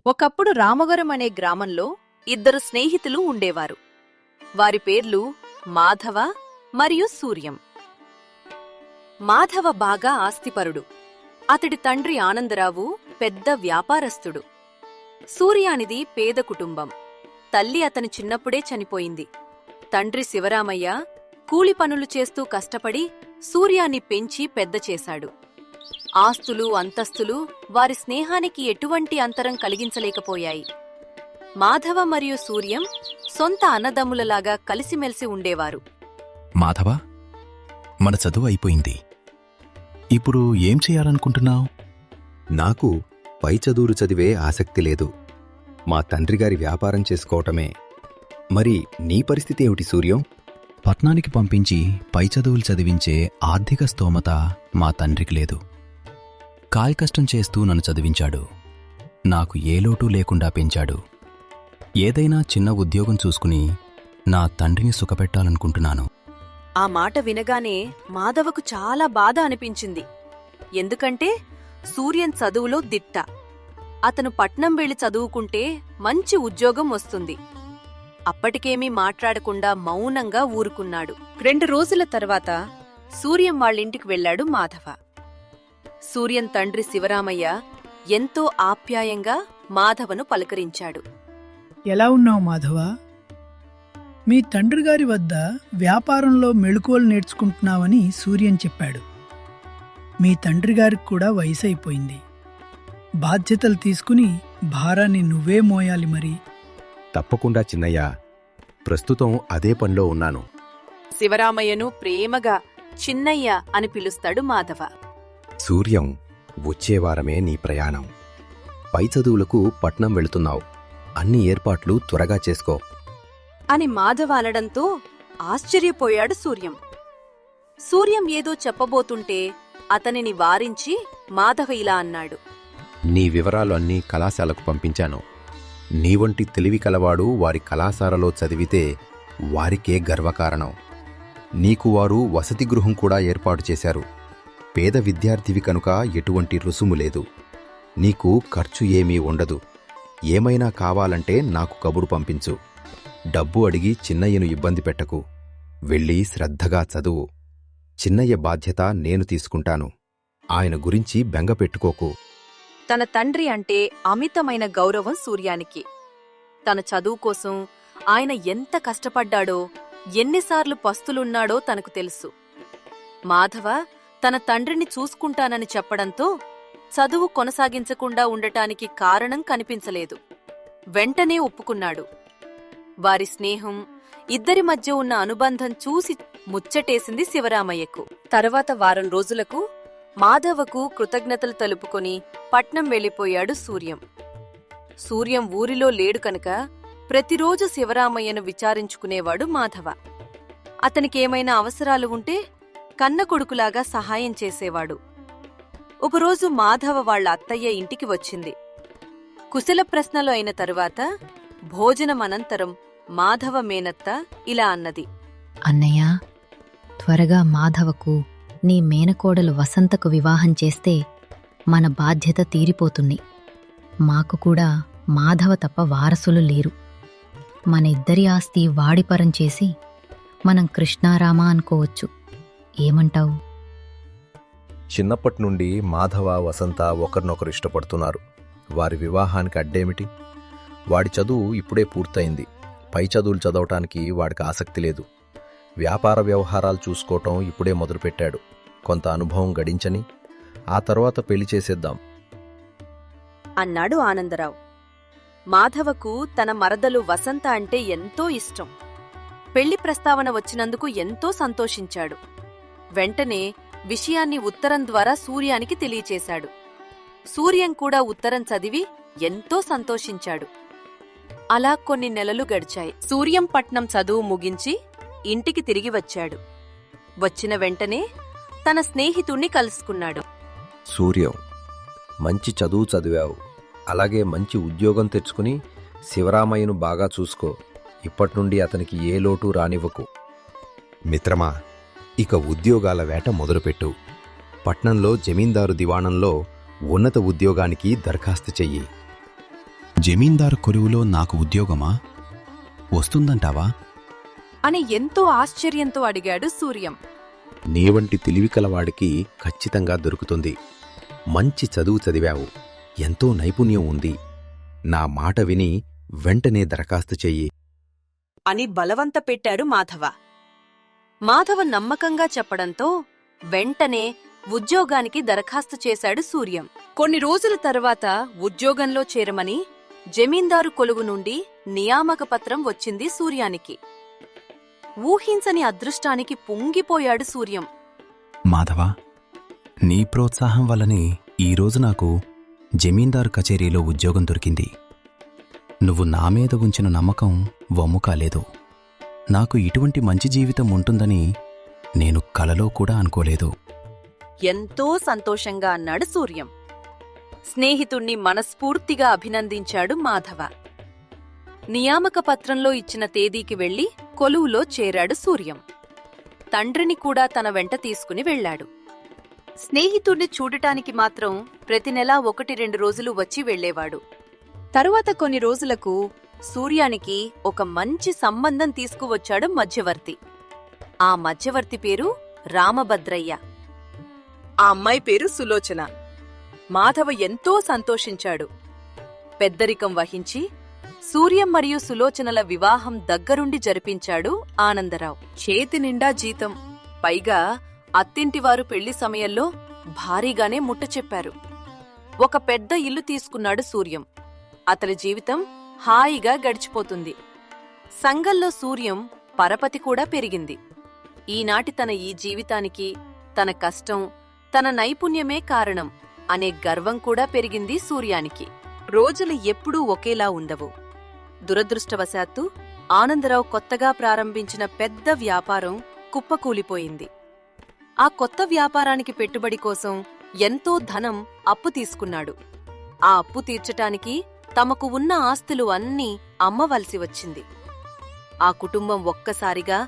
ఒకప్పుడు రామవరం అనే గ్రామంలో ఇద్దరు స్నేహితులు ఉండేవారు. వారి పేర్లు మాధవ మరియు సూర్యం. మాధవ బాగా ఆస్తిపరుడు. అతడి తండ్రి ఆనందరావు పెద్ద వ్యాపారస్తుడు. సూర్యానిది పేద కుటుంబం. తల్లి అతని చిన్నప్పుడే చనిపోయింది. తండ్రి శివరామయ్య కూలి పనులు చేస్తూ కష్టపడి సూర్యాన్ని పెంచి పెద్ద చేశాడు. ఆస్తులు అంతస్తులు వారి స్నేహానికి ఎటువంటి అంతరం కలిగించలేకపోయాయి. మాధవ మరియు సూర్యం సొంత అన్నదమ్ములలాగా కలిసిమెలిసి ఉండేవారు. మాధవ, మన చదువు అయిపోయింది. ఇప్పుడు ఏం చేయాలనుకుంటున్నావు? నాకు పై చదువులు చదివే ఆసక్తి లేదు. మా తండ్రిగారి వ్యాపారం చేసుకోవటమే. మరి నీ పరిస్థితి ఏమిటి సూర్యం? పట్నానికి పంపించి పై చదువులు చదివించే ఆర్థిక స్తోమత మా తండ్రికి లేదు. కాయకష్టం చేస్తూ నన్ను చదివించాడు. నాకు ఏ లోటు లేకుండా పెంచాడు. ఏదైనా చిన్న ఉద్యోగం చూసుకుని నా తండ్రిని సుఖపెట్టాలనుకుంటున్నాను. ఆ మాట వినగానే మాధవకు చాలా బాధ అనిపించింది. ఎందుకంటే సూర్యం చదువులో దిట్ట. అతను పట్నం వెళ్లి చదువుకుంటే మంచి ఉద్యోగం వస్తుంది. అప్పటికేమీ మాట్లాడకుండా మౌనంగా ఊరుకున్నాడు. 2 రోజుల తర్వాత సూర్యం వాళ్ళింటికి వెళ్లాడు మాధవ. సూర్యం తండ్రి శివరామయ్య ఎంతో ఆప్యాయంగా మాధవను పలకరించాడు. ఎలా ఉన్నావు మాధవ? మీ తండ్రిగారి వద్ద వ్యాపారంలో మెళుకువలు నేర్చుకుంటున్నావని సూర్యం చెప్పాడు. మీ తండ్రిగారికి కూడా వయసు అయిపోయింది. బాధ్యతలు తీసుకుని భారాన్ని నువ్వే మోయాలి. మరి తప్పకుండా చిన్నయ్య, ప్రస్తుతం అదే పనిలో ఉన్నాను. శివరామయ్యను ప్రేమగా చిన్నయ్య అని పిలుస్తాడు మాధవ. సూర్యం, వచ్చే వారమే నీ ప్రయాణం. పై చదువులకు పట్నం వెళుతున్నావు. అన్ని ఏర్పాట్లు త్వరగా చేసుకో అని మాధవ అనడంతో ఆశ్చర్యపోయాడు సూర్యం. సూర్యం ఏదో చెప్పబోతుంటే అతనిని వారించి మాధవ ఇలా అన్నాడు. నీ వివరాలు అన్నీ కళాశాలకు పంపించాను. నీ వంటి తెలివి కలవాడు వారి కళాశాలలో చదివితే వారికే గర్వకారణం. నీకు వారు వసతి గృహం కూడా ఏర్పాటు చేశారు. పేద విద్యార్థివి కనుక ఎటువంటి రుసుము లేదు. నీకు ఖర్చు ఏమీ ఉండదు. ఏమైనా కావాలంటే నాకు కబురు పంపించు. డబ్బు అడిగి చిన్నయ్యను ఇబ్బంది పెట్టకు. వెళ్ళి శ్రద్ధగా చదువు. చిన్నయ్య బాధ్యత నేను తీసుకుంటాను. ఆయన గురించి బెంగ పెట్టుకోకు. తన తండ్రి అంటే అమితమైన గౌరవం సూర్యానికి. తన చదువు కోసం ఆయన ఎంత కష్టపడ్డాడో, ఎన్నిసార్లు పస్తులున్నాడో తనకు తెలుసు. మాధవ తన తండ్రిని చూసుకుంటానని చెప్పడంతో చదువు కొనసాగించకుండా ఉండటానికి కారణం కనిపించలేదు. వెంటనే ఒప్పుకున్నాడు. వారి స్నేహం, ఇద్దరి మధ్య ఉన్న అనుబంధం చూసి ముచ్చటేసింది శివరామయ్యకు. తర్వాత వారం రోజులకు మాధవకు కృతజ్ఞతలు తెలుపుకొని పట్నం వెళ్ళిపోయాడు సూర్యం. సూర్యం ఊరిలో లేడు కనుక ప్రతిరోజు శివరామయ్యను విచారించుకునేవాడు మాధవ. అతనికేమైనా అవసరాలు ఉంటే కన్న కొడుకులాగా సహాయం చేసేవాడు. ఒకరోజు మాధవ వాళ్ల అత్తయ్య ఇంటికి వచ్చింది. కుశల ప్రశ్నలు అయిన తరువాత భోజనం అనంతరం మాధవ మేనత్త ఇలా అన్నది. అన్నయ్య, త్వరగా మాధవకు నీ మేనకోడలు వసంతకు వివాహం చేస్తే మన బాధ్యత తీరిపోతుంది. మాకు కూడా మాధవ తప్ప వారసులు లేరు. మన ఇద్దరి ఆస్తి వాడిపరం చేసి మనం కృష్ణారామ అనుకోవచ్చు. ఏమంటావు? చిన్నప్పటినుండి మాధవ, వసంత ఒకరినొకరు ఇష్టపడుతున్నారు. వారి వివాహానికి అడ్డేమిటి? వాడి చదువు ఇప్పుడే పూర్తయింది. పై చదువులు చదవటానికి వాడికి ఆసక్తి లేదు. వ్యాపార వ్యవహారాలు చూసుకోవటం ఇప్పుడే మొదలుపెట్టాడు. కొంత అనుభవం గడించని ఆ తర్వాత పెళ్లి చేసేద్దాం అన్నాడు ఆనందరావు. మాధవకు తన మరదలు వసంత అంటే ఎంతో ఇష్టం. పెళ్లి ప్రస్తావన వచ్చినందుకు ఎంతో సంతోషించాడు. వెంటనే విషయాన్ని ఉత్తరం ద్వారా సూర్యానికి తెలియచేశాడు. సూర్యం కూడా ఉత్తరం చదివి ఎంతో సంతోషించాడు. అలా కొన్ని నెలలు గడిచాయి. సూర్యం పట్నం చదువు ముగించి ఇంటికి తిరిగి వచ్చాడు. వచ్చిన వెంటనే తన స్నేహితుణ్ణి కలుసుకున్నాడు. సూర్యం, మంచి చదువు చదివావు. అలాగే మంచి ఉద్యోగం తెచ్చుకుని శివరామయ్యను బాగా చూసుకో. ఇప్పట్నుండి అతనికి ఏ లోటు రానివ్వకు. మిత్రమా, ఇక ఉద్యోగాల వేట మొదలుపెట్టు. పట్నంలో జమీందారు దివాణంలో ఉన్నత ఉద్యోగానికి దరఖాస్తు చెయ్యి. జమీందారు కొలువులో నాకు ఉద్యోగమా? వస్తుందంటావా? అని ఎంతో ఆశ్చర్యంతో అడిగాడు సూర్యం. నీ వంటి తెలివి కలవాడికి ఖచ్చితంగా దొరుకుతుంది. మంచి చదువు చదివావు, ఎంతో నైపుణ్యం ఉంది. నా మాట విని వెంటనే దరఖాస్తు చెయ్యి అని బలవంత పెట్టాడు మాధవ. మాధవ నమ్మకంగా చెప్పడంతో వెంటనే ఉద్యోగానికి దరఖాస్తు చేశాడు సూర్యం. కొన్ని రోజుల తర్వాత ఉద్యోగంలో చేరమని జమీందారు కొలువు నుండి నియామక పత్రం వచ్చింది సూర్యానికి. ఊహించని అదృష్టానికి పొంగిపోయాడు సూర్యం. మాధవా, నీ ప్రోత్సాహం వల్లనే ఈరోజు నాకు జమీందారు కచేరీలో ఉద్యోగం దొరికింది. నువ్వు నా మీద ఉంచిన నమ్మకం వమ్ము కాలేదు. నాకు ఇటువంటి మంచి జీవితం ఉంటుందని నేను కలలో కూడా అనుకోలేదు. ఎంతో సంతోషంగా అన్నాడు సూర్యం. స్నేహితుణ్ణి మనస్ఫూర్తిగా అభినందించాడు మాధవ. నియామక పత్రంలో ఇచ్చిన తేదీకి వెళ్లి కొలువులో చేరాడు సూర్యం. తండ్రిని కూడా తన వెంట తీసుకుని వెళ్లాడు. స్నేహితుణ్ణి చూడటానికి మాత్రం ప్రతి నెలా 1-2 రోజులు వచ్చి వెళ్లేవాడు. తరువాత కొన్ని రోజులకు సూర్యానికి ఒక మంచి సంబంధం తీసుకువచ్చాడు మధ్యవర్తి. ఆ మధ్యవర్తి పేరు రామభద్రయ్య. ఆ అమ్మాయి పేరు సులోచన. మాధవ ఎంతో సంతోషించాడు. పెద్దరికం వహించి సూర్యం మరియు సులోచనల వివాహం దగ్గరుండి జరిపించాడు ఆనందరావు. చేతి నిండా జీతం, పైగా అత్తింటివారు పెళ్లి సమయంలో భారీగానే ముట్టచెప్పారు. ఒక పెద్ద ఇల్లు తీసుకున్నాడు సూర్యం. అతని జీవితం హాయిగా గడిచిపోతుంది. సంఘంలో సూర్యం పరపతి కూడా పెరిగింది. ఈనాటి తన ఈ జీవితానికి తన కష్టం, తన నైపుణ్యమే కారణం అనే గర్వం కూడా పెరిగింది సూర్యానికి. రోజులు ఎప్పుడూ ఒకేలా ఉండవు. దురదృష్టవశాత్తు ఆనందరావు కొత్తగా ప్రారంభించిన పెద్ద వ్యాపారం కుప్పకూలిపోయింది. ఆ కొత్త వ్యాపారానికి పెట్టుబడి కోసం ఎంతో ధనం అప్పు తీసుకున్నాడు. ఆ అప్పు తీర్చటానికి తమకు ఉన్న ఆస్తులు అన్నీ అమ్మవలసి వచ్చింది. ఆ కుటుంబం ఒక్కసారిగా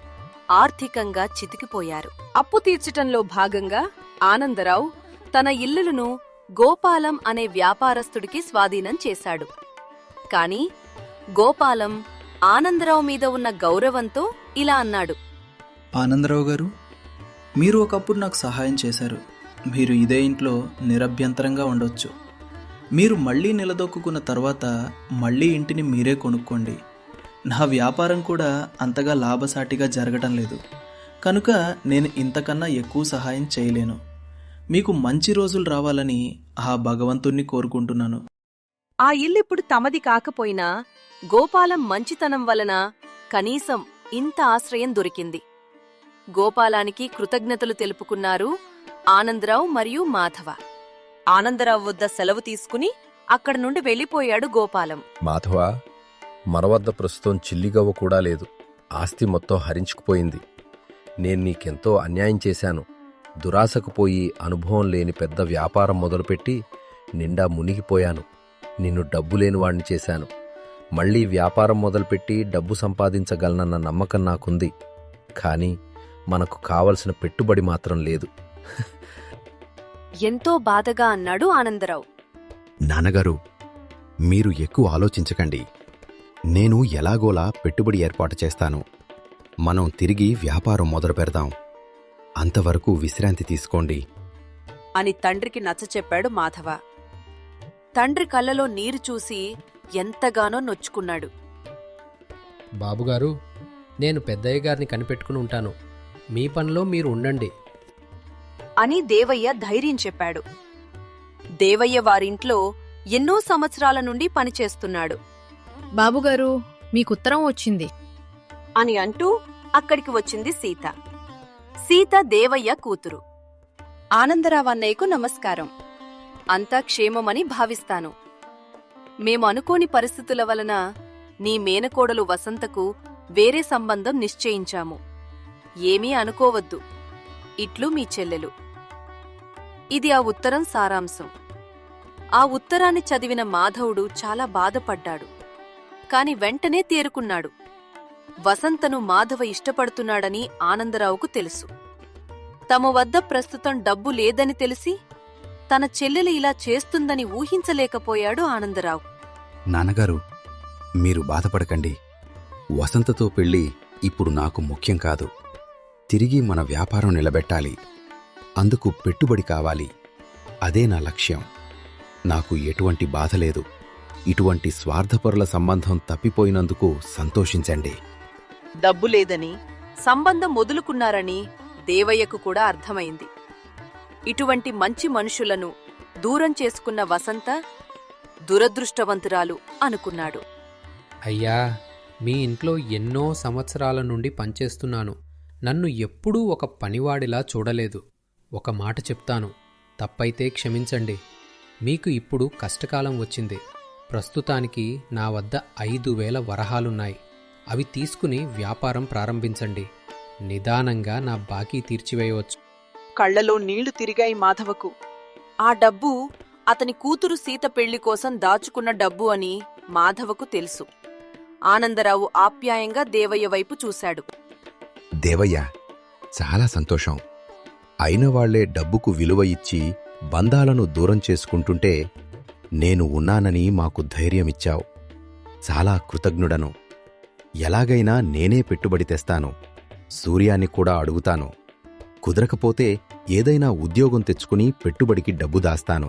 ఆర్థికంగా చితికిపోయారు. అప్పు తీర్చటంలో భాగంగా ఆనందరావు తన ఇల్లులను గోపాలం అనే వ్యాపారస్తుడికి స్వాధీనం చేశాడు. కాని గోపాలం ఆనందరావు మీద ఉన్న గౌరవంతో ఇలా అన్నాడు. ఆనందరావు గారు, మీరు ఒకప్పుడు నాకు సహాయం చేశారు. మీరు ఇదే ఇంట్లో నిరభ్యంతరంగా ఉండొచ్చు. మీరు మళ్ళీ నిలదొక్కున్న తర్వాత మళ్ళీ ఇంటిని మీరే కొనుక్కోండి. నా వ్యాపారం కూడా అంతగా లాభసాటిగా జరగటం లేదు కనుక నేను ఇంతకన్నా ఎక్కువ సహాయం చేయలేను. మీకు మంచి రోజులు రావాలని ఆ భగవంతుణ్ణి కోరుకుంటున్నాను. ఆ ఇల్లిప్పుడు తమది కాకపోయినా గోపాలం మంచితనం వలన కనీసం ఇంత ఆశ్రయం దొరికింది. గోపాలానికి కృతజ్ఞతలు తెలుపుకున్నారు ఆనందరావు మరియు మాధవ. ఆనందరావు వద్ద సెలవు తీసుకుని అక్కడి నుండి వెళ్లిపోయాడు గోపాలం. మాధవ, మన వద్ద ప్రస్తుతం చిల్లిగవ్వ కూడా లేదు. ఆస్తి మొత్తం హరించుకుపోయింది. నేను నీకెంతో అన్యాయం చేశాను. దురాశకు పోయి అనుభవం లేని పెద్ద వ్యాపారం మొదలుపెట్టి నిండా మునిగిపోయాను. నిన్ను డబ్బు లేనివాణ్ణి చేశాను. మళ్లీ వ్యాపారం మొదలుపెట్టి డబ్బు సంపాదించగలనన్న నమ్మకం నాకుంది. కానీ మనకు కావలసిన పెట్టుబడి మాత్రం లేదు. ఎంతో బాధగా అన్నాడు ఆనందరావు. నాన్నగారు, మీరు ఎక్కువ ఆలోచించకండి. నేను ఎలాగోలా పెట్టుబడి ఏర్పాటు చేస్తాను. మనం తిరిగి వ్యాపారం మొదలు పెడదాం. అంతవరకు విశ్రాంతి తీసుకోండి అని తండ్రికి నచ్చచెప్పాడు మాధవ. తండ్రి కళ్ళలో నీరు చూసి ఎంతగానో నొచ్చుకున్నాడు. బాబుగారు, నేను పెద్దయ్య గారిని కనిపెట్టుకుని ఉంటాను. మీ పనిలో మీరు ఉండండి అని దేవయ్య ధైర్యం చెప్పాడు. దేవయ్య వారింట్లో ఎన్నో సంవత్సరాల నుండి పనిచేస్తున్నాడు బాబుగారు, మీకుత్తరం వచ్చింది అని అంటూ అక్కడికి వచ్చింది సీత. సీత దేవయ్య కూతురు. ఆనందరావన్నయ్యకు నమస్కారం. అంతా క్షేమమని భావిస్తాను. మేము అనుకోని పరిస్థితుల వలన నీ మేనకోడలు వసంతకు వేరే సంబంధం నిశ్చయించాము. ఏమీ అనుకోవద్దు. ఇట్లు మీ చెల్లెలు. ఇది ఆ ఉత్తరం సారాంశం. ఆ ఉత్తరాన్ని చదివిన మాధవుడు చాలా బాధపడ్డాడు. కాని వెంటనే తేరుకున్నాడు. వసంతను మాధవ ఇష్టపడుతున్నాడని ఆనందరావుకు తెలుసు. తమ వద్ద ప్రస్తుతం డబ్బు లేదని తెలిసి తన చెల్లెలు ఇలా చేస్తుందని ఊహించలేకపోయాడు ఆనందరావు. నాన్నగారు, మీరు బాధపడకండి. వసంతతో పెళ్ళి ఇప్పుడు నాకు ముఖ్యం కాదు. తిరిగి మన వ్యాపారం నిలబెట్టాలి. అందుకు పెట్టుబడి కావాలి. అదే నా లక్ష్యం. నాకు ఎటువంటి బాధ లేదు. ఇటువంటి స్వార్థపరుల సంబంధం తప్పిపోయినందుకు సంతోషించండి. డబ్బు లేదని సంబంధం వదులుకున్నారని దేవయ్యకు కూడా అర్థమైంది. ఇటువంటి మంచి మనుషులను దూరం చేసుకున్న వసంత దురదృష్టవంతురాలు అనుకున్నాడు. అయ్యా, మీ ఇంట్లో ఎన్నో సంవత్సరాల నుండి పనిచేస్తున్నాను. నన్ను ఎప్పుడూ ఒక పనివాడిలా చూడలేదు. ఒక మాట చెప్తాను, తప్పైతే క్షమించండి. మీకు ఇప్పుడు కష్టకాలం వచ్చింది. ప్రస్తుతానికి నా వద్ద 5,000 వరహాలున్నాయి. అవి తీసుకుని వ్యాపారం ప్రారంభించండి. నిదానంగా నా బాకీ తీర్చివేయవచ్చు. కళ్లలో నీళ్లు తిరిగాయి మాధవకు. ఆ డబ్బు అతని కూతురు సీత పెళ్లి కోసం దాచుకున్న డబ్బు అని మాధవకు తెలుసు. ఆనందరావు ఆప్యాయంగా దేవయ్య వైపు చూశాడు. దేవయ్య, చాలా సంతోషం. అయిన వాళ్లే డబ్బుకు విలువ ఇచ్చి బంధాలను దూరం చేసుకుంటుంటే నేను ఉన్నానని మాకు ధైర్యమిచ్చావు. చాలా కృతజ్ఞుడను. ఎలాగైనా నేనే పెట్టుబడి తెస్తాను. సూర్యాన్ని కూడా అడుగుతాను. కుదరకపోతే ఏదైనా ఉద్యోగం తెచ్చుకుని పెట్టుబడికి డబ్బు దాస్తాను.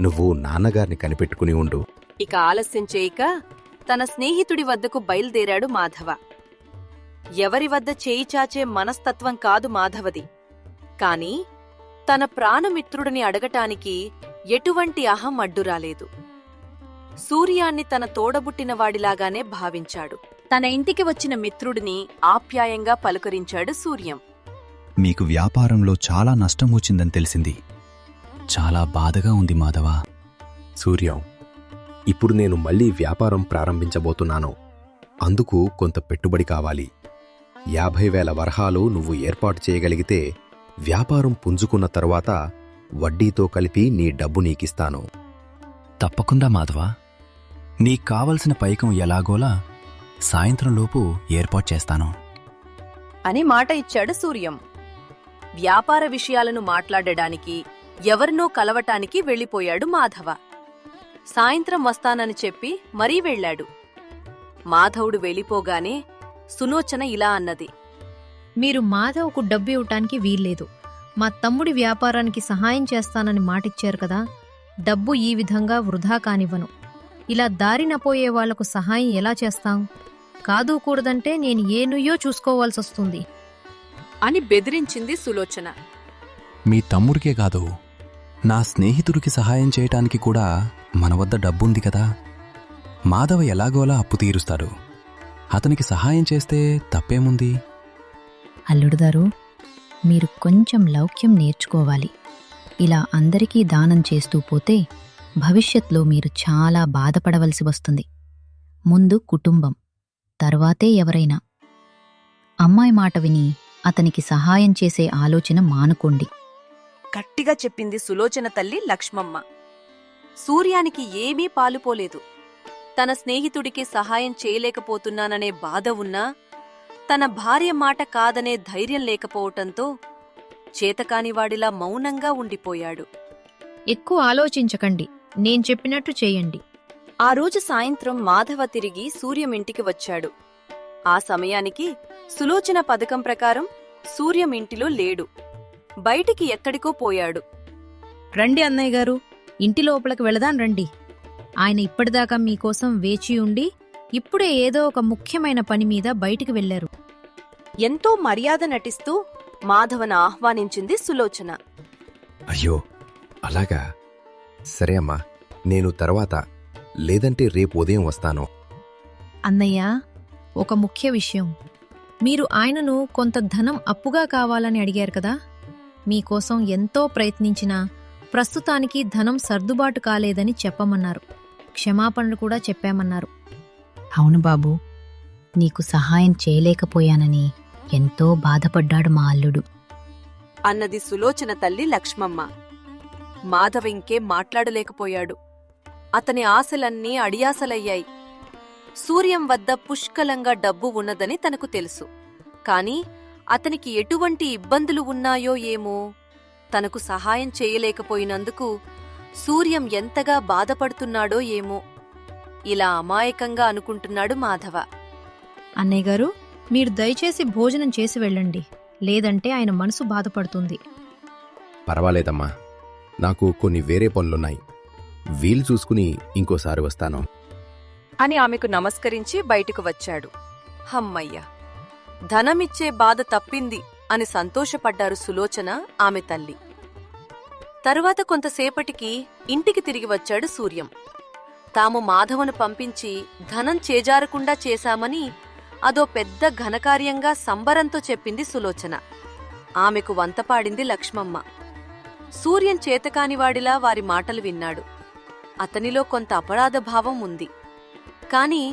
నువ్వు నాన్నగారిని కనిపెట్టుకుని ఉండు. ఇక ఆలస్యం చేయక తన స్నేహితుడి వద్దకు బయలుదేరాడు మాధవ. ఎవరి వద్ద చేయి చాచే మనస్తత్వం కాదు మాధవది. కాని తన ప్రాణమిత్రుడిని అడగటానికి ఎటువంటి అహం అడ్డురాలేదు. సూర్యాన్ని తన తోడబుట్టినవాడిలాగానే భావించాడు. తన ఇంటికి వచ్చిన మిత్రుడిని ఆప్యాయంగా పలుకరించాడు సూర్యం. మీకు వ్యాపారంలో చాలా నష్టం వచ్చిందని తెలిసింది. చాలా బాధగా ఉంది మాధవా. సూర్యం, ఇప్పుడు నేను మళ్ళీ వ్యాపారం ప్రారంభించబోతున్నాను. అందుకు కొంత పెట్టుబడి కావాలి. 50,000 వరహాలు నువ్వు ఏర్పాటు చేయగలిగితే వ్యాపారం పుంజుకున్న తరువాత వడ్డీతో కలిపి నీ డబ్బు నీకిస్తాను. తప్పకుండా మాధవా. నీకు కావలసిన పైకం ఎలాగోలా సాయంత్రంలోపు ఏర్పాటు చేస్తాను అని మాట ఇచ్చాడు సూర్యం. వ్యాపార విషయాలను మాట్లాడడానికి ఎవరినో కలవటానికి వెళ్ళిపోయాడు మాధవ. సాయంత్రం వస్తానని చెప్పి మరీ వెళ్ళాడు. మాధవుడు వెళ్ళిపోగానే సులోచన ఇలా అన్నది. మీరు మాధవ్కు డబ్బు ఇవ్వటానికి వీల్లేదు. మా తమ్ముడి వ్యాపారానికి సహాయం చేస్తానని మాటిచ్చారు కదా. డబ్బు ఈ విధంగా వృధా కానివ్వను. ఇలా దారినపోయే వాళ్లకు సహాయం ఎలా చేస్తాం? కాదు కూడదంటే నేను ఏ నుయ్యో చూసుకోవాల్సొస్తుంది అని బెదిరించింది సులోచన. మీ తమ్ముడికే కాదు, నా స్నేహితుడికి సహాయం చేయటానికి కూడా మన వద్ద డబ్బుంది కదా. మాధవ ఎలాగోలా అప్పు తీరుస్తాడు. అతనికి సహాయం చేస్తే తప్పేముంది? అల్లుడుగారు, మీరు కొంచెం లౌక్యం నేర్చుకోవాలి. ఇలా అందరికీ దానం చేస్తూ పోతే భవిష్యత్లో మీరు చాలా బాధపడవలసి వస్తుంది. ముందు కుటుంబం, తర్వాతే ఎవరైనా. అమ్మాయి మాట విని అతనికి సహాయం చేసే ఆలోచన మానుకోండి. గట్టిగా చెప్పింది సులోచన తల్లి లక్ష్మమ్మ. సూర్యానికి ఏమీ పాలుపోలేదు. తన స్నేహితుడికి సహాయం చేయలేకపోతున్నాననే బాధ ఉన్నా తన భార్య మాట కాదనే ధైర్యం లేకపోవటంతో చేతకానివాడిలా మౌనంగా ఉండిపోయాడు. ఎక్కువ ఆలోచించకండి, నేను చెప్పినట్టు చేయండి. ఆ రోజు సాయంత్రం మాధవ తిరిగి సూర్యం ఇంటికి వచ్చాడు. ఆ సమయానికి సులోచన పథకం ప్రకారం సూర్యం ఇంటిలో లేడు. బయటికి ఎక్కడికో పోయాడు. రండి అన్నయ్య గారు, ఇంటి లోపలికి వెళదాం రండి. ఆయన ఇప్పటిదాకా మీకోసం వేచి ఉండి ఇప్పుడే ఏదో ఒక ముఖ్యమైన పని మీద బయటికి వెళ్లారు. ఎంతో మర్యాద నటిస్తూ మాధవను ఆహ్వానించింది సులోచన. అయ్యో, అలాగా? సరే అమ్మా, నేను తర్వాత, లేదంటే రేపు ఉదయం వస్తాను. అన్నయ్య, ఒక ముఖ్య విషయం. మీరు ఆయనను కొంత ధనం అప్పుగా కావాలని అడిగారు కదా. మీకోసం ఎంతో ప్రయత్నించినా ప్రస్తుతానికి ధనం సర్దుబాటు కాలేదని చెప్పమన్నారు. క్షమాపణలు కూడా చెప్పామన్నారు. అవును బాబూ, నీకు సహాయం చేయలేకపోయానని ఎంతో బాధపడ్డాడు మా అల్లుడు అన్నది సులోచన తల్లి లక్ష్మమ్మ. మాధవ ఇంకేం మాట్లాడలేకపోయాడు. అతని ఆశలన్నీ అడియాసలయ్యాయి. సూర్యం వద్ద పుష్కలంగా డబ్బు ఉన్నదని తనకు తెలుసు. కాని అతనికి ఎటువంటి ఇబ్బందులు ఉన్నాయో ఏమో. తనకు సహాయం చేయలేకపోయినందుకు సూర్యం ఎంతగా బాధపడుతున్నాడో ఏమో. ఇలా అమాయకంగా అనుకుంటున్నాడు మాధవ. అన్నయ్య గారు, మీరు దయచేసి భోజనం చేసి వెళ్ళండి, లేదంటే ఆయన మనసు బాధపడుతుంది. పర్వాలేదమ్మా, నాకు కొన్ని వేరే పనులున్నాయి. వీలు చూసుకుని ఇంకోసారి వస్తాను. అని ఆమెకు నమస్కరించి బయటకు వచ్చాడు. హమ్మయ్య, ధనమిచ్చే బాధ తప్పింది అని సంతోషపడ్డారు సులోచన, ఆమె తల్లి. తరువాత కొంతసేపటికి ఇంటికి తిరిగి వచ్చాడు సూర్యం. తాము మాధవను పంపించి ధనం చేజారకుండా చేశామని అదో పెద్ద ఘనకార్యంగా సంబరంతో చెప్పింది సులోచన. ఆమెకు వంతపాడింది లక్ష్మమ్మ. సూర్యం చేతకానివాడిలా వారి మాటలు విన్నాడు. అతనిలో కొంత అపరాధ భావం ఉంది. కాని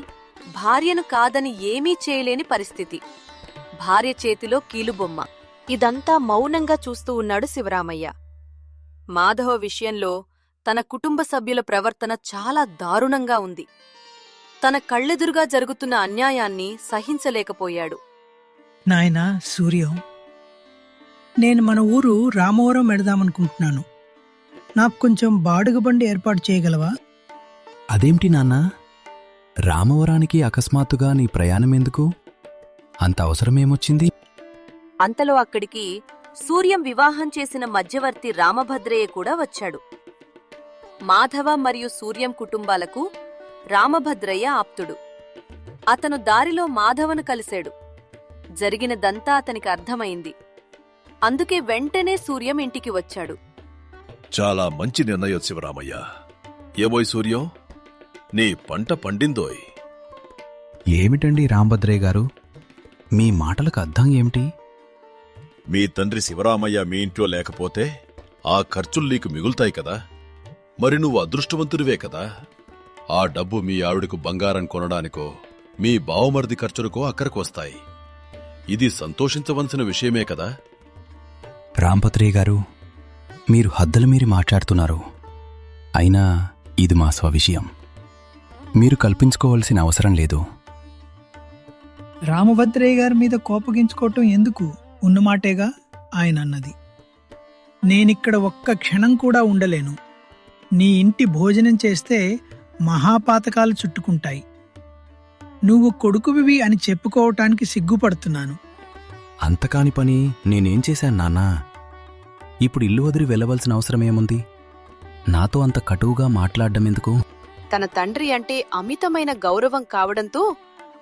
భార్యను కాదని ఏమీ చేయలేని పరిస్థితి. భార్య చేతిలో కీలుబొమ్మ. ఇదంతా మౌనంగా చూస్తూ ఉన్నాడు శివరామయ్య. మాధవ విషయంలో తన కుటుంబ సభ్యుల ప్రవర్తన చాలా దారుణంగా ఉంది. తన కళ్ళెదురుగా జరుగుతున్న అన్యాయాన్ని సహించలేకపోయాడు. నాయనా సూర్యం, నేను మన ఊరు రామవరం వెడదామనుకుంటున్నాను. నాకు కొంచెం బాడుగ బండి ఏర్పాటు చేయగలవా? అదేమిటి నాన్నా, రామవరానికి అకస్మాత్తుగా నీ ప్రయాణమెందుకు? అంత అవసరమేమొచ్చింది? అంతలో అక్కడికి సూర్యం వివాహం చేసిన మధ్యవర్తి రామభద్రయ్య కూడా వచ్చాడు. మాధవ మరియు సూర్యం కుటుంబాలకు రామభద్రయ్య ఆప్తుడు. అతను దారిలో మాధవను కలిశాడు. జరిగినదంతా అతనికి అర్థమైంది. అందుకే వెంటనే సూర్యం ఇంటికి వచ్చాడు. చాలా మంచి నిర్ణయం శివరామయ్య. ఏమోయ్ సూర్యం, నీ పంట పండిందోయ్. ఏమిటండి రాంభద్రయ్య గారు, మీ మాటలకు అర్థం ఏమిటి? మీ తండ్రి శివరామయ్య మీ ఇంట్లో లేకపోతే ఆ ఖర్చులు నీకు మిగులుతాయి కదా. మరి నువ్వు అదృష్టవంతుడివే కదా. ఆ డబ్బు మీ ఆవిడకు బంగారం కొనడానికో మీ బావమరిది ఖర్చులకో అక్కడికి వస్తాయి. ఇది సంతోషించవలసిన విషయమే కదా. రాంభద్రయ్య గారు, మీరు హద్దుల మీరి మాట్లాడుతున్నారు. అయినా ఇది మా స్వవిషయం. మీరు కల్పించుకోవలసిన అవసరం లేదు. రామభద్రయ్య గారి మీద కోపగించుకోవటం ఎందుకు? ఉన్నమాటేగా ఆయన అన్నది. నేనిక్కడ ఒక్క క్షణం కూడా ఉండలేను. నీ ఇంటి భోజనం చేస్తే మహాపాతకాలు చుట్టుకుంటాయి. నువ్వు కొడుకువివి అని చెప్పుకోవటానికి సిగ్గుపడుతున్నాను. అంతకాని పని నేనేం చేశాను నాన్నా? ఇప్పుడు ఇల్లు వదిలి వెళ్ళవలసిన అవసరమేముంది? నాతో అంత కటువుగా మాట్లాడ్డమెందుకు? తన తండ్రి అంటే అమితమైన గౌరవం కావడంతో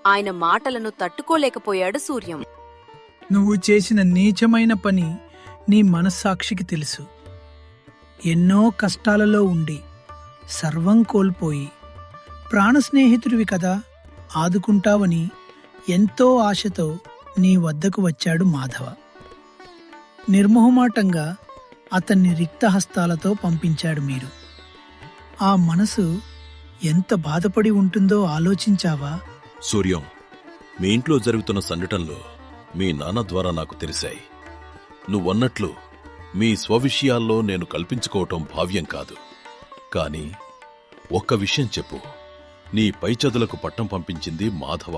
ఆయన మాటలను తట్టుకోలేకపోయాడు సూర్యం. నువ్వు చేసిన నీచమైన పని నీ మనస్సాక్షికి తెలుసు. ఎన్నో కష్టాలలో ఉండి సర్వం కోల్పోయి ప్రాణస్నేహితుడివి కదా, ఆదుకుంటావని ఎంతో ఆశతో నీ వద్దకు వచ్చాడు మాధవ. నిర్మోహమాటంగా అతన్ని రిక్తహస్తాలతో పంపించాడు మీరు. ఆ మనసు ఎంత బాధపడి ఉంటుందో ఆలోచించావా? సూర్యం, మీ ఇంట్లో జరుగుతున్న సంఘటనలు మీ నాన్న ద్వారా నాకు తెలిసాయి. నువ్వన్నట్లు మీ స్వవిషయాల్లో నేను కల్పించుకోవటం భావ్యం కాదు. కాని ఒక్క విషయం చెప్పు. నీ పై చదువులకు పట్టం పంపించింది మాధవ.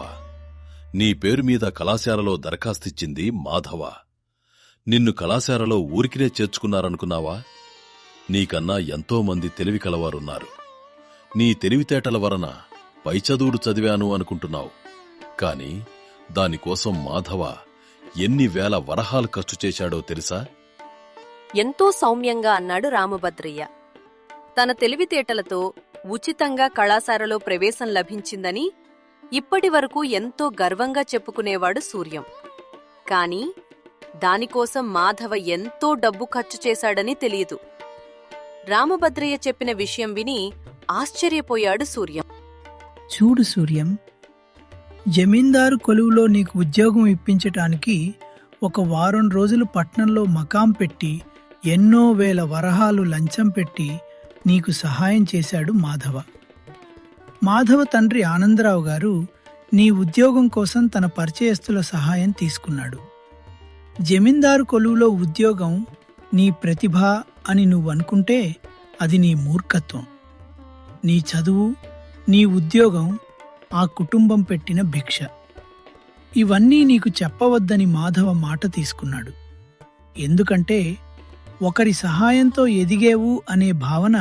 నీ పేరు మీద కళాశాలలో దరఖాస్తిచ్చింది మాధవ. నిన్ను కళాశాలలో ఊరికినే చేర్చుకున్నారనుకున్నావా? నీకన్నా ఎంతోమంది తెలివి కలవారున్నారు. నీ తెలివితేటల వలన పై చదువులు చదివాను అనుకుంటున్నావు. కాని దానికోసం మాధవ ఎన్ని వేల వరహాలు ఖర్చు చేశాడో తెలుసా? ఎంతో సౌమ్యంగా అన్నాడు రామభద్రయ్య. తన తెలివితేటలతో ఉచితంగా కళాశాలలో ప్రవేశం లభించిందని ఇప్పటివరకు ఎంతో గర్వంగా చెప్పుకునేవాడు సూర్యం. కాని దానికోసం మాధవ ఎంతో డబ్బు ఖర్చు చేశాడని తెలియదు. రామభద్రయ్య చెప్పిన విషయం విని ఆశ్చర్యపోయాడు సూర్యం. చూడు సూర్యం, జమీందారు కొలువులో నీకు ఉద్యోగం ఇప్పించటానికి 1 వారం రోజులు పట్నంలో మకాం పెట్టి ఎన్నో వేల వరహాలు లంచం పెట్టి నీకు సహాయం చేశాడు మాధవ. మాధవ తండ్రి ఆనందరావు గారు నీ ఉద్యోగం కోసం తన పరిచయస్తుల సహాయం తీసుకున్నాడు. జమీందారు కొలువులో ఉద్యోగం నీ ప్రతిభ అని నువ్వనుకుంటే అది నీ మూర్ఖత్వం. నీ చదువు, నీ ఉద్యోగం ఆ కుటుంబం పెట్టిన భిక్ష. ఇవన్నీ నీకు చెప్పవద్దని మాధవ మాట తీసుకున్నాడు. ఎందుకంటే ఒకరి సహాయంతో ఎదిగేవు అనే భావన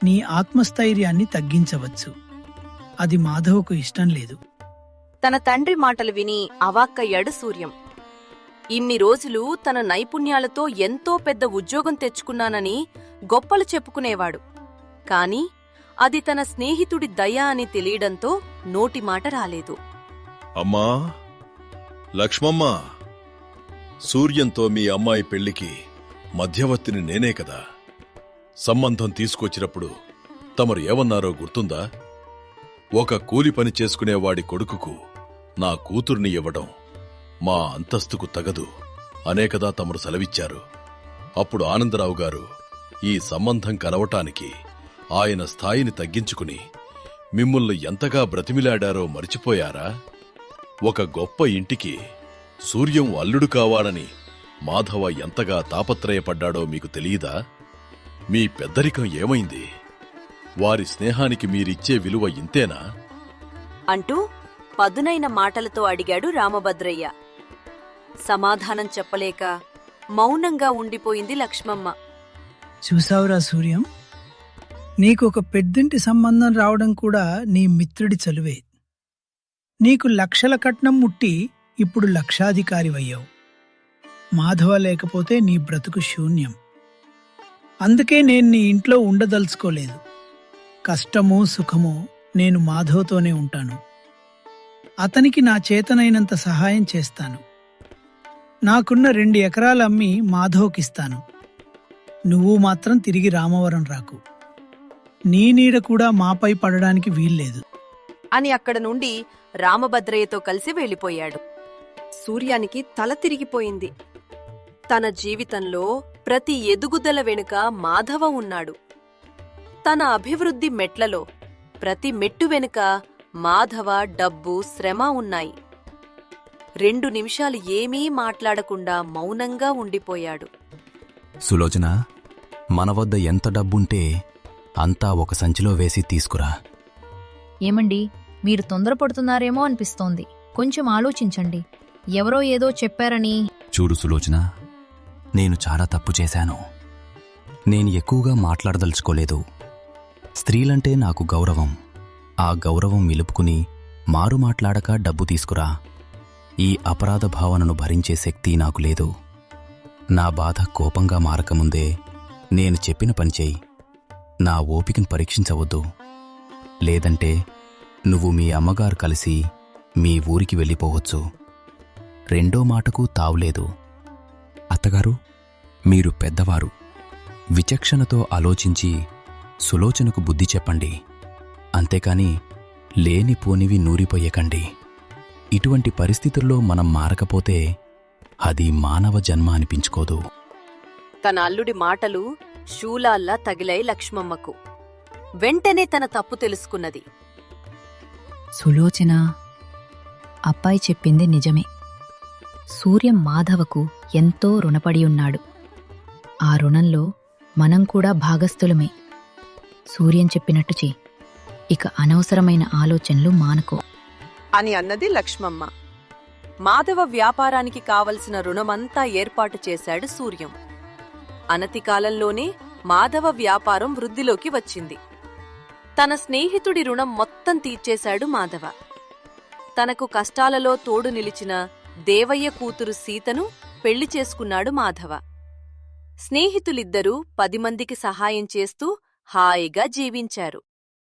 నీ ఆత్మస్థైర్యాన్ని తగ్గించవచ్చు. అది మాధవకు ఇష్టం లేదు. తన తండ్రి మాటలు విని అవాక్కయ్యాడు సూర్యం. ఇన్ని రోజులు తన నైపుణ్యాలతో ఎంతో పెద్ద ఉద్యోగం తెచ్చుకున్నానని గొప్పలు చెప్పుకునేవాడు. కాని అది తన స్నేహితుడి దయ అని తెలియడంతో నోటిమాట రాలేదు. అమ్మా లక్ష్మమ్మ, సూర్యంతో మీ అమ్మాయి పెళ్లికి మధ్యవర్తిని నేనే కదా. సంబంధం తీసుకొచ్చినప్పుడు తమరు ఏమన్నారో గుర్తుందా? ఒక కూలి పని చేసుకునేవాడి కొడుకుకు నా కూతుర్ని ఇవ్వడం మా అంతస్తుకు తగదు అనే కదా తమరు సెలవిచ్చారు. అప్పుడు ఆనందరావు గారు ఈ సంబంధం కలవటానికి ఆయన స్థాయిని తగ్గించుకుని మిమ్ముల్ని ఎంతగా బ్రతిమిలాడారో మరిచిపోయారా? ఒక గొప్ప ఇంటికి సూర్యం అల్లుడు కావాలని మాధవ ఎంతగా తాపత్రయపడ్డాడో మీకు తెలియదా? మీ పెద్దరికం ఏమైంది? వారి స్నేహానికి మీరిచ్చే విలువ ఇంతేనా? అంటూ పదునైన మాటలతో అడిగాడు రామభద్రయ్య. సమాధానం చెప్పలేక మౌనంగా ఉండిపోయింది లక్ష్మమ్మ. చూసావురా సూర్యం, నీకొక పెద్దింటి సంబంధం రావడం కూడా నీ మిత్రుడి చలువే. నీకు లక్షల కట్నం ముట్టి ఇప్పుడు లక్షాధికారివయ్యావు. మాధవ లేకపోతే నీ బ్రతుకు శూన్యం. అందుకే నేను నీ ఇంట్లో ఉండదలుచుకోలేదు. కష్టమో సుఖమో నేను మాధవతోనే ఉంటాను. అతనికి నా చేతనైనంత సహాయం చేస్తాను. నాకున్న 2 ఎకరాలు అమ్మి మాధవ్కిస్తాను. నువ్వు మాత్రం తిరిగి రామవరం రాకు. నీ నీడ కూడా మాపై పడడానికి వీల్లేదు అని అక్కడ నుండి రామభద్రయ్యతో కలిసి వెళ్ళిపోయాడు. సూర్యానికి తల తిరిగిపోయింది. తన జీవితంలో ప్రతి ఎదుగుదల వెనుక మాధవ ఉన్నాడు. తన అభివృద్ధి మెట్లలో ప్రతి మెట్టు వెనుక మాధవ, డబ్బు, శ్రమ ఉన్నాయి. 2 నిమిషాలు ఏమీ మాట్లాడకుండా మౌనంగా ఉండిపోయాడు. సులోచన, మన వద్ద ఎంత డబ్బుంటే అంతా ఒక సంచిలో వేసి తీసుకురా. ఏమండి, మీరు తొందరపడుతున్నారేమో అనిపిస్తోంది. కొంచెం ఆలోచించండి. ఎవరో ఏదో చెప్పారని. చూడు సులోచన, నేను చాలా తప్పు చేశాను. నేను ఎక్కువగా మాట్లాడదలుచుకోలేదు. స్త్రీలంటే నాకు గౌరవం. ఆ గౌరవం నిలుపుకుని మారు మాట్లాడక డబ్బు తీసుకురా. ఈ అపరాధ భావనను భరించే శక్తి నాకు లేదు. నా బాధ కోపంగా మారకముందే నేను చెప్పిన పని చెయ్యి. నా ఓపికను పరీక్షించవద్దు. లేదంటే నువ్వు మీ అమ్మగారు కలిసి మీ ఊరికి వెళ్ళిపోవచ్చు. రెండో మాటకు తావులేదు. అత్తగారు, మీరు పెద్దవారు. విచక్షణతో ఆలోచించి సులోచనకు బుద్ధి చెప్పండి. అంతేకాని లేనిపోనివి నూరిపోయకండి. ఇటువంటి పరిస్థితుల్లో మనం మారకపోతే అది మానవ జన్మ అనిపించుకోదు. తన అల్లుడి మాటలు శూలాల్లా తగిలాయి లక్ష్మమ్మకు. వెంటనే తన తప్పు తెలుసుకున్నది. సులోచన, అబ్బాయి చెప్పింది నిజమే. సూర్యం మాధవకు ఎంతో రుణపడి ఉన్నాడు. ఆ రుణంలో మనం కూడా భాగస్థులమే. సూర్యం చెప్పినట్టు చెయ్యి. ఇక అనవసరమైన ఆలోచనలు మానుకో అని అన్నది లక్ష్మమ్మ. మాధవ వ్యాపారానికి కావలసిన రుణమంతా ఏర్పాటు చేశాడు సూర్యం. అనతి కాలంలోనే మాధవ వ్యాపారం వృద్ధిలోకి వచ్చింది. తన స్నేహితుడి రుణం మొత్తం తీర్చేశాడు మాధవ. తనకు కష్టాలలో తోడు నిలిచిన దేవయ్య కూతురు సీతను పెళ్లి చేసుకున్నాడు మాధవ. స్నేహితులిద్దరూ 10 మందికి సహాయం చేస్తూ హాయిగా జీవించారు.